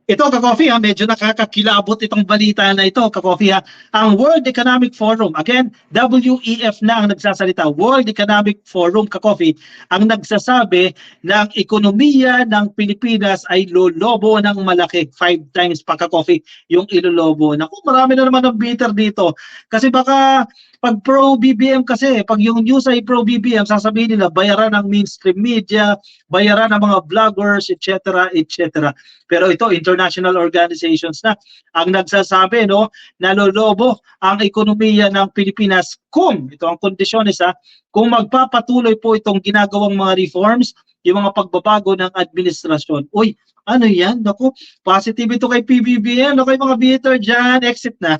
Ito, ka-coffee, medyo nakakakilabot itong balita na ito, ka-coffee. Ang World Economic Forum, again, WEF na ang nagsasalita, World Economic Forum, ka-coffee, ang nagsasabi ng ekonomiya ng Pilipinas ay lolobo ng malaki, 5 times pa, ka-coffee, yung ilolobo. Naku, marami na naman ang bitter dito. Kasi baka pag pro-BBM kasi, pag yung news ay pro-BBM, sasabihin nila, bayaran ng mainstream media, bayaran ng mga vloggers, etc., etc. Pero ito, international organizations na ang nagsasabi, no, nalolobo ang ekonomiya ng Pilipinas kung, ito ang kondisyones, kung magpapatuloy po itong ginagawang mga reforms, yung mga pagbabago ng administrasyon. Uy, ano yan? Naku, positive ito kay PBBM, no, kay mga bitter dyan, exit na.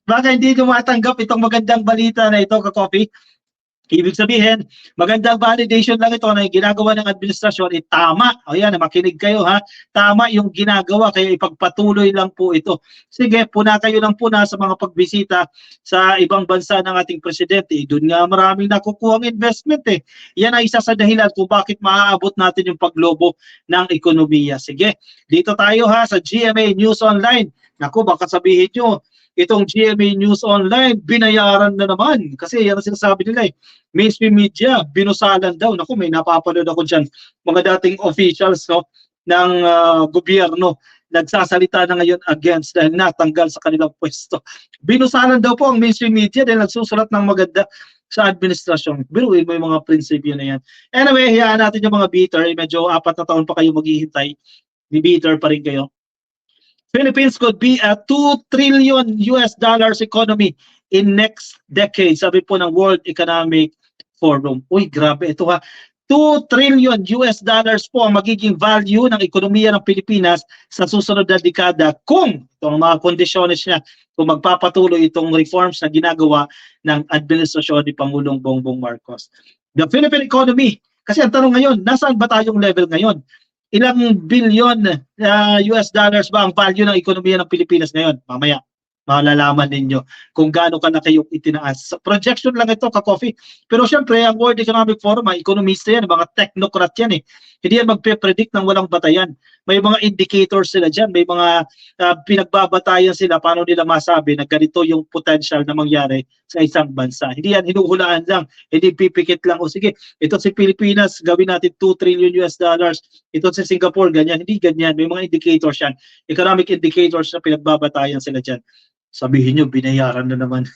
Baka hindi tumatanggap itong magandang balita na ito, ka-coffee. Ibig sabihin, magandang validation lang ito na yung ginagawa ng administrasyon, tama. O yan, makinig kayo ha. Tama yung ginagawa, kaya ipagpatuloy lang po ito. Sige, puna kayo lang puna sa mga pagbisita sa ibang bansa ng ating presidente. Doon nga maraming nakukuha ang investment eh. Yan ay isa sa dahilan kung bakit maaabot natin yung paglobo ng ekonomiya. Sige, dito tayo ha sa GMA News Online. Naku, baka sabihin nyo, itong GMA News Online, binayaran na naman. Kasi yan ang sinasabi nila eh. Mainstream media, binusalan daw. Naku, may napapanood ako dyan. Mga dating officials, no, ng gobyerno nagsasalita na ngayon against dahil natanggal sa kanilang pwesto. Binusalan daw po ang mainstream media dahil nagsusulat ng maganda sa administrasyon. Biruin mo yung mga prinsipyo na yan. Anyway, hayaan natin yung mga bitter. Medyo 4 na taon pa kayo maghihintay. Ni bitter pa rin kayo. Philippines could be a 2 trillion US dollars economy in next decade, sabi po ng World Economic Forum. Uy, grabe ito ha. 2 trillion US dollars po ang magiging value ng ekonomiya ng Pilipinas sa susunod na dekada kung itong mga kondisyones niya, kung magpapatuloy itong reforms na ginagawa ng administrasyon ni Pangulong Bongbong Marcos. The Philippine economy, kasi ang tanong ngayon, nasaan ba tayong level ngayon? Ilang bilyon US dollars ba ang value ng ekonomiya ng Pilipinas ngayon? Mamaya, malalaman ninyo kung gaano kalaki yung itinaas. Projection lang ito, ka-coffee. Pero syempre, ang World Economic Forum, mga ekonomista yan, mga technocrat yan eh. Hindi yan magpe-predict ng walang batayan. May mga indicators sila dyan, may mga pinagbabatayan sila paano nila masabi na ganito yung potential na mangyari sa isang bansa. Hindi yan hinuhulaan lang, hindi pipikit lang. O sige, ito si Pilipinas, gawin natin 2 trillion US dollars. Ito si Singapore, ganyan. Hindi ganyan. May mga indicators yan. Economic indicators na pinagbabatayan sila dyan. Sabihin nyo, binayaran na naman.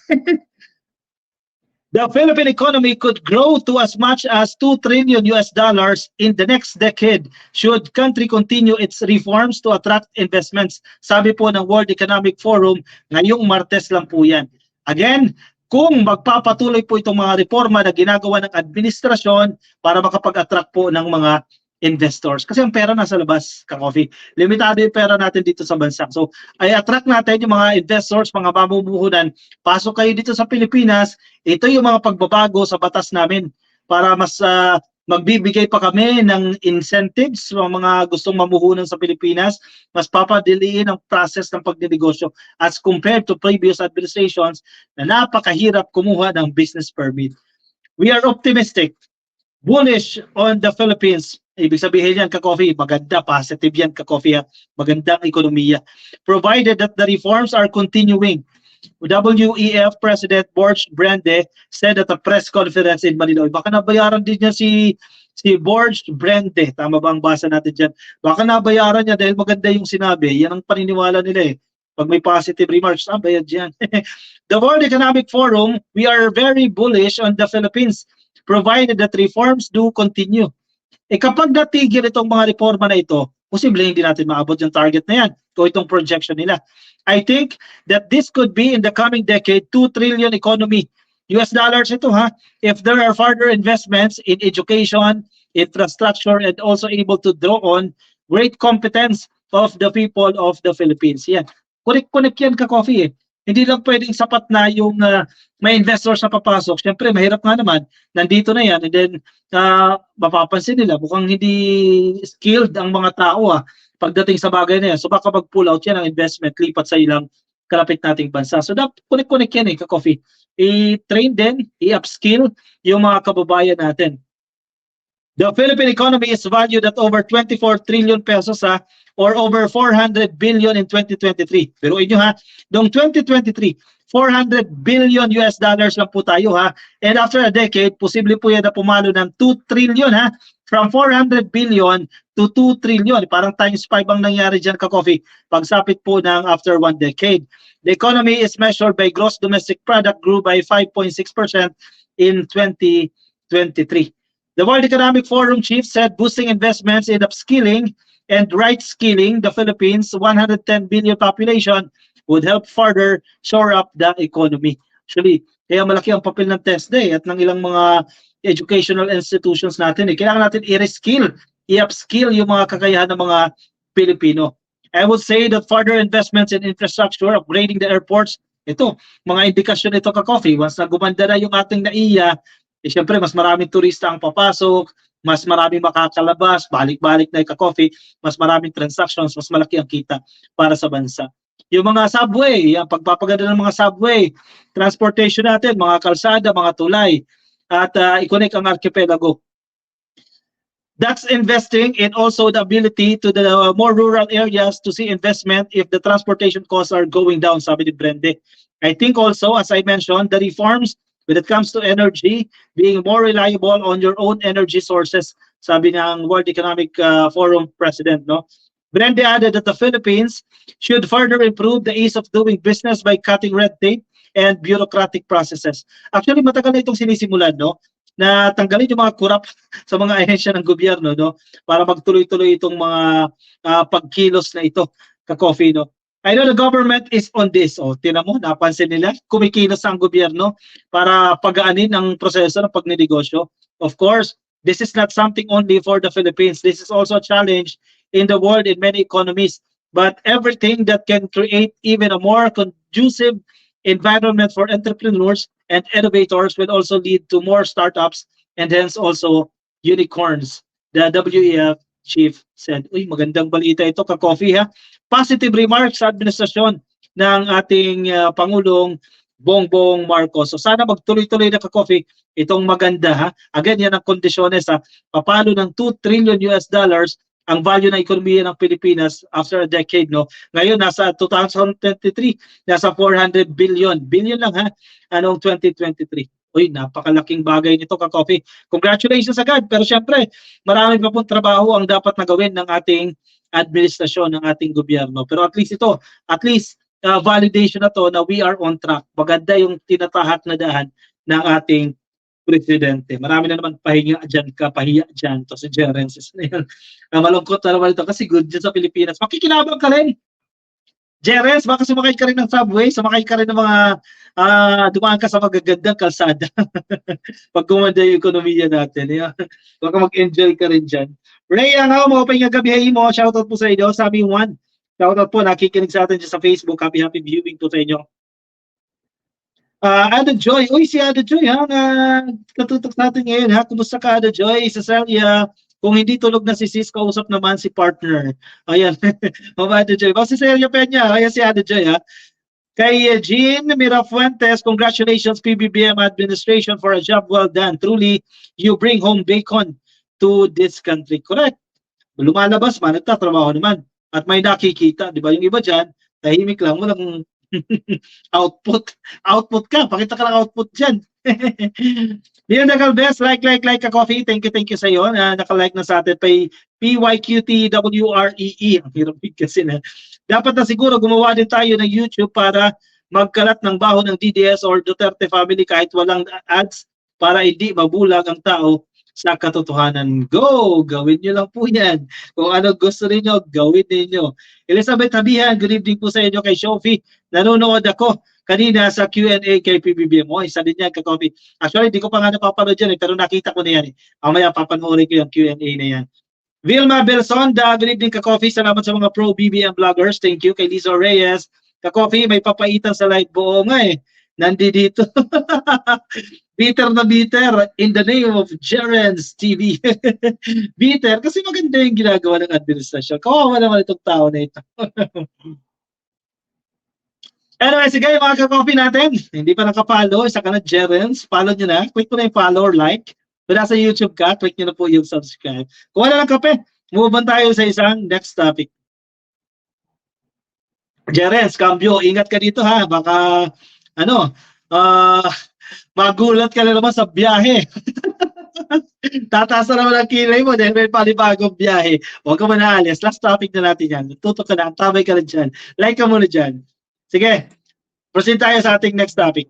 The Philippine economy could grow to as much as 2 trillion US dollars in the next decade should country continue its reforms to attract investments. Sabi po ng World Economic Forum, ngayong Martes lang po yan. Again, kung magpapatuloy po itong mga reforma na ginagawa ng administrasyon para makapag-attract po ng mga investors. Kasi ang pera nasa labas, ka-coffee. Limitado yung pera natin dito sa bansa. So, ay attract natin yung mga investors, mga mamumuhunan. Pasok kayo dito sa Pilipinas. Ito yung mga pagbabago sa batas namin para mas magbibigay pa kami ng incentives sa mga gustong mamuhunan sa Pilipinas. Mas papadiliin ang process ng pagdinegosyo as compared to previous administrations na napakahirap kumuha ng business permit. We are optimistic, bullish on the Philippines. Ibig sabihin yan, ka-coffee, maganda, positive yan, ka-coffee, magandang ekonomiya. Provided that the reforms are continuing. WEF President Borge Brende said at a press conference in Manila. Baka nabayaran din niya si Borge Brende. Tama ba ang basa natin dyan? Baka nabayaran niya dahil maganda yung sinabi. Yan ang paniniwala nila eh. Pag may positive remarks, bayad yan. The World Economic Forum, we are very bullish on the Philippines provided that reforms do continue. Kapag natigil itong mga reforma na ito, posible hindi natin maabot yung target na yan o itong projection nila. I think that this could be in the coming decade 2 trillion economy. US dollars ito ha. If there are further investments in education, infrastructure, and also able to draw on great competence of the people of the Philippines. Yan. Connect yan, ka-coffee eh. Hindi lang pwedeng sapat na yung may investors na papasok. Siyempre, mahirap nga naman. Nandito na yan. And then, mapapansin nila, mukhang hindi skilled ang mga tao pagdating sa bagay na yan. So, baka mag-pull out yan ang investment, lipat sa ilang kalapit nating bansa. So, connect yan eh, ka-coffee. I-train din, i-upskill yung mga kababayan natin. The Philippine economy is valued at over 24 trillion pesos or over 400 billion in 2023. Pero inyo ha, noong 2023, 400 billion US dollars lang po tayo ha. And after a decade, posible po yan na pumalo ng 2 trillion ha. From 400 billion to 2 trillion. Parang times 5 ang nangyari dyan ka-coffee pagsapit po ng after 1 decade. The economy is measured by gross domestic product grew by 5.6% in 2023. The World Economic Forum chief said boosting investments in upskilling and right skilling the Philippines' 110 billion population would help further shore up the economy. Actually, kaya malaki ang papel ng TESDA at ng ilang mga educational institutions natin. Kailangan natin i-reskill, i-upskill yung mga kakayahan ng mga Pilipino. I would say that further investments in infrastructure, upgrading the airports, ito, mga indikasyon ito ka-coffee. Once na gumanda na yung ating NAIA, siyempre mas maraming turista ang papasok, mas maraming makakalabas, balik-balik na yung ka-coffee, mas maraming transactions, mas malaki ang kita para sa bansa. Yung mga subway, yung pagpapaganda ng mga subway, transportation natin, mga kalsada, mga tulay, at i-connect ang archipelago. That's investing in also the ability to the more rural areas to see investment if the transportation costs are going down, sabi ni Brende. I think also, as I mentioned, the reforms when it comes to energy, being more reliable on your own energy sources, sabi ng World Economic Forum President, no? Brende added that the Philippines should further improve the ease of doing business by cutting red tape and bureaucratic processes. Actually, matagal na itong sinisimulan, no? Na tanggalin yung mga corrupt sa mga ahensya ng gobyerno, no? Para magtuloy-tuloy itong mga pagkilos na ito, ka-coffee, no? I know the government is on this. O, tinan mo, napansin nila, kumikilos ang gobyerno para pagaanin ang proseso ng pagnenegosyo. Of course, this is not something only for the Philippines. This is also a challenge in the world in many economies. But everything that can create even a more conducive environment for entrepreneurs and innovators will also lead to more startups and hence also unicorns. The WEF chief said, uy, magandang balita ito ka-coffee ha. Positive remarks sa administrasyon ng ating Pangulong Bongbong Marcos. So sana magtuloy-tuloy na ka-coffee itong maganda ha. Again, yan ang kondisyones ha. Papalo ng 2 trillion US dollars ang value ng ekonomiya ng Pilipinas after a decade, no? Ngayon, nasa 2023, nasa 400 billion. Billion lang ha, anong 2023. Uy, napakalaking bagay nito ka-coffee. Congratulations agad. Pero syempre, marami pa pong trabaho ang dapat na gawin ng ating administrasyon, ng ating gobyerno. Pero at least ito, validation na to na we are on track. Maganda yung tinatahak na daan ng ating presidente. Marami na naman pahiya dyan to si Jerences na yan. Malungkot na naman ito kasi good dyan sa Pilipinas. Makikinabang ka rin. Jerens, baka sumakay ka rin ng subway, sumakay ka rin ng mga dumaan ka sa magagandang kalsada. Pag gumanda yung ekonomiya natin. Yeah. Baka mag-enjoy ka rin dyan. Rhea, nga mo, pahinga gabihin mo. Shoutout po sa inyo. Sabi Juan. Shoutout po, nakikinig sa atin dyan sa Facebook. Happy viewing po sa inyo. Ada Joy. Uy, si Ada Joy ha. Natutok natin ngayon ha. Kumusta ka, Ada Joy? Cecilia, kung hindi tulog na si Sis, kausap naman si partner. Ayan. Mama Ada Joy. Si Cecilia Peña. Ayan si Ada Joy ha. Kay Jean Mirafuentes, congratulations PBBM administration for a job well done. Truly, you bring home bacon to this country. Correct. Lumalabas man, nagtatrabaho naman. At may nakikita. Di ba? Yung iba dyan, tahimik lang. Walang output ka, pakita ka ng output dyan. Leon Galvez, like ka-coffee, thank you sa iyo, naka-like na sa atin, PYQTWREE, ang hirap kasi na, dapat na siguro gumawa din tayo ng YouTube para magkalat ng baho ng DDS or Duterte family kahit walang ads para hindi mabulag ang tao sa katotohanan. Go! Gawin nyo lang po yan. Kung ano gusto niyo gawin niyo. Elizabeth Habihan, good evening po sa inyo kay Shofi. Nanonood ako kanina sa Q&A kay PBBM. Isa din yan ka-coffee. Actually, di ko pa nga napapanood yan pero nakita ko na yan. Mamaya papanoorin ko yung Q&A na yan. Vilma Belson, good evening ka-coffee. Salamat sa mga pro-BBM vloggers. Thank you kay Lizo Reyes. Ka-coffee, may papaitan sa live buo nga eh. Nandito. Bitter na bitter in the name of Jerens TV. Bitter kasi maganda yung ginagawa ng administrasyon. Kawawa naman itong tao na ito. Anyway, sige mga ka-coffee natin. Hindi pa nakapollow, isa ka na Jerens. Follow nyo na. Click mo na yung follow or like. Kung nasa YouTube ka, click nyo na po yung subscribe. Kung wala lang kape, move on tayo sa isang next topic. Jerens, cambio, ingat ka dito ha. Baka, ano, magulat ka na naman sa biyahe. Tataas na naman ang kilay mo dahil may panibagong biyahe. Huwag ka manaalis. Last topic na natin yan. Tutok ka na. Tabay ka na dyan. Like ka muna dyan. Sige. Proceed tayo sa ating next topic.